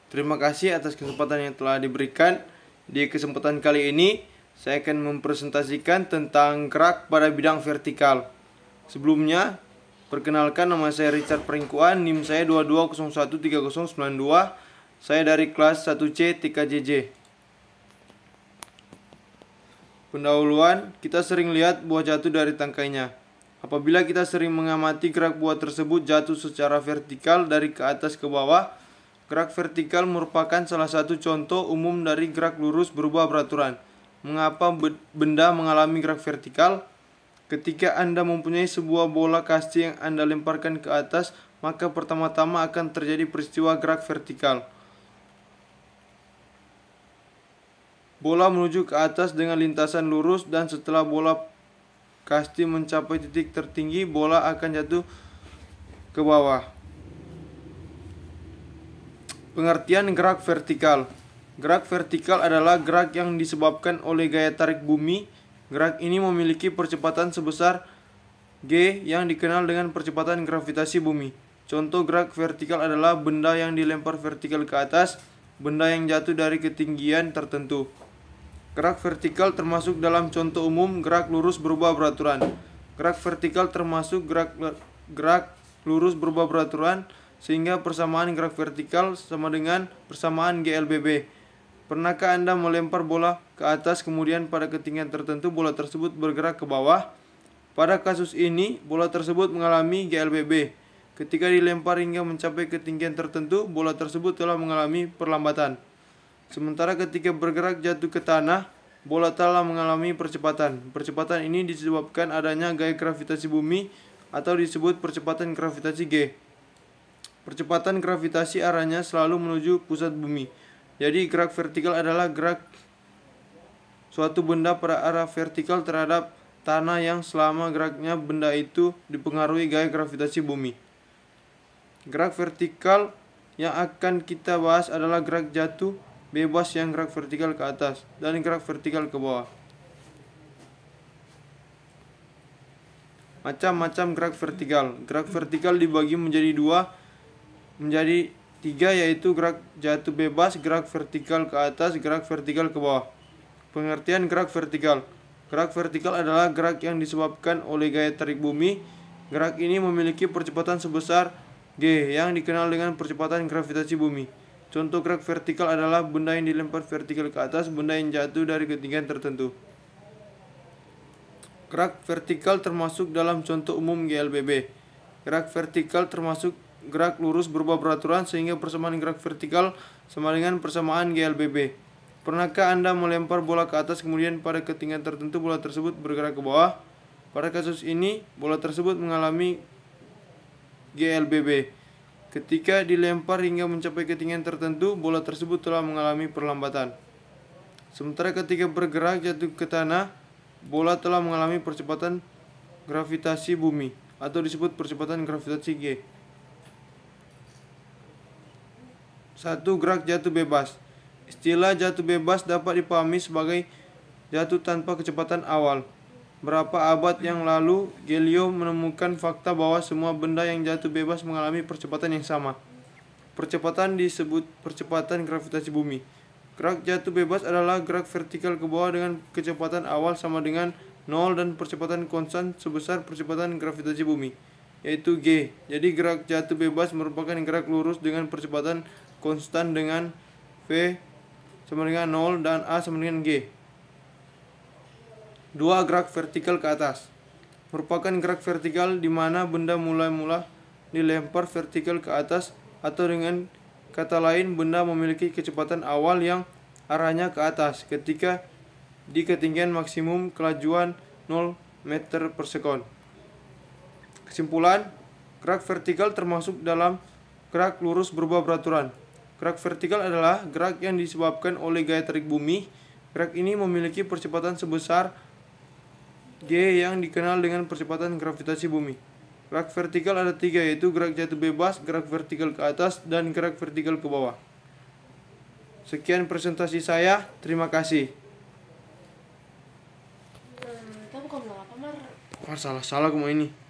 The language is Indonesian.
Terima kasih atas kesempatan yang telah diberikan. Di kesempatan kali ini, saya akan mempresentasikan tentang gerak pada bidang vertikal. Sebelumnya, perkenalkan, nama saya Richard Pringkuan, NIM saya 22013092. Saya dari kelas 1C TKJJ. Pendahuluan, kita sering lihat buah jatuh dari tangkainya. Apabila kita sering mengamati gerak buah tersebut jatuh secara vertikal dari ke atas ke bawah, gerak vertikal merupakan salah satu contoh umum dari gerak lurus berubah beraturan. Mengapa benda mengalami gerak vertikal? Ketika Anda mempunyai sebuah bola kasti yang Anda lemparkan ke atas, maka pertama-tama akan terjadi peristiwa gerak vertikal. Bola menuju ke atas dengan lintasan lurus, dan setelah bola kasti mencapai titik tertinggi, bola akan jatuh ke bawah. Pengertian gerak vertikal. Gerak vertikal adalah gerak yang disebabkan oleh gaya tarik bumi. Gerak ini memiliki percepatan sebesar G yang dikenal dengan percepatan gravitasi bumi. Contoh gerak vertikal adalah benda yang dilempar vertikal ke atas, benda yang jatuh dari ketinggian tertentu. Gerak vertikal termasuk dalam contoh umum gerak lurus berubah beraturan. Gerak vertikal termasuk gerak lurus berubah beraturan, sehingga persamaan gerak vertikal sama dengan persamaan GLBB. Pernahkah Anda melempar bola ke atas, kemudian pada ketinggian tertentu bola tersebut bergerak ke bawah? Pada kasus ini, bola tersebut mengalami GLBB. Ketika dilempar hingga mencapai ketinggian tertentu, bola tersebut telah mengalami perlambatan. Sementara ketika bergerak jatuh ke tanah, bola telah mengalami percepatan. Percepatan ini disebabkan adanya gaya gravitasi bumi atau disebut percepatan gravitasi G. Percepatan gravitasi arahnya selalu menuju pusat bumi. Jadi gerak vertikal adalah gerak suatu benda pada arah vertikal terhadap tanah yang selama geraknya benda itu dipengaruhi gaya gravitasi bumi. Gerak vertikal yang akan kita bahas adalah gerak jatuh bebas yang gerak vertikal ke atas dan gerak vertikal ke bawah. Macam-macam gerak vertikal. Gerak vertikal dibagi menjadi tiga, yaitu gerak jatuh bebas, gerak vertikal ke atas, gerak vertikal ke bawah. Pengertian gerak vertikal. Gerak vertikal adalah gerak yang disebabkan oleh gaya tarik bumi. Gerak ini memiliki percepatan sebesar G yang dikenal dengan percepatan gravitasi bumi. Contoh gerak vertikal adalah benda yang dilempar vertikal ke atas, benda yang jatuh dari ketinggian tertentu. Gerak vertikal termasuk dalam contoh umum GLBB. Gerak vertikal termasuk gerak lurus berubah beraturan, sehingga persamaan gerak vertikal sama dengan persamaan GLBB. Pernahkah Anda melempar bola ke atas, kemudian pada ketinggian tertentu bola tersebut bergerak ke bawah? Pada kasus ini, bola tersebut mengalami GLBB. Ketika dilempar hingga mencapai ketinggian tertentu, bola tersebut telah mengalami perlambatan. Sementara ketika bergerak jatuh ke tanah, bola telah mengalami percepatan gravitasi bumi atau disebut percepatan gravitasi G. 1. Gerak jatuh bebas. Istilah jatuh bebas dapat dipahami sebagai jatuh tanpa kecepatan awal. Berapa abad yang lalu, Galileo menemukan fakta bahwa semua benda yang jatuh bebas mengalami percepatan yang sama. Percepatan disebut percepatan gravitasi bumi. Gerak jatuh bebas adalah gerak vertikal ke bawah dengan kecepatan awal sama dengan 0 dan percepatan konstan sebesar percepatan gravitasi bumi, yaitu G. Jadi gerak jatuh bebas merupakan gerak lurus dengan percepatan konstan dengan V sama dengan 0 dan A sama dengan G. 2. Gerak vertikal ke atas. Merupakan gerak vertikal di mana benda mula-mula dilempar vertikal ke atas, atau dengan kata lain benda memiliki kecepatan awal yang arahnya ke atas ketika di ketinggian maksimum kelajuan 0 meter per sekon. Kesimpulan, gerak vertikal termasuk dalam gerak lurus berubah beraturan. Gerak vertikal adalah gerak yang disebabkan oleh gaya tarik bumi. Gerak ini memiliki percepatan sebesar G yang dikenal dengan percepatan gravitasi bumi. Gerak vertikal ada 3, yaitu gerak jatuh bebas, gerak vertikal ke atas, dan gerak vertikal ke bawah. Sekian presentasi saya, terima kasih. Kamu ngomong apa, Mar? Salah kamu ini.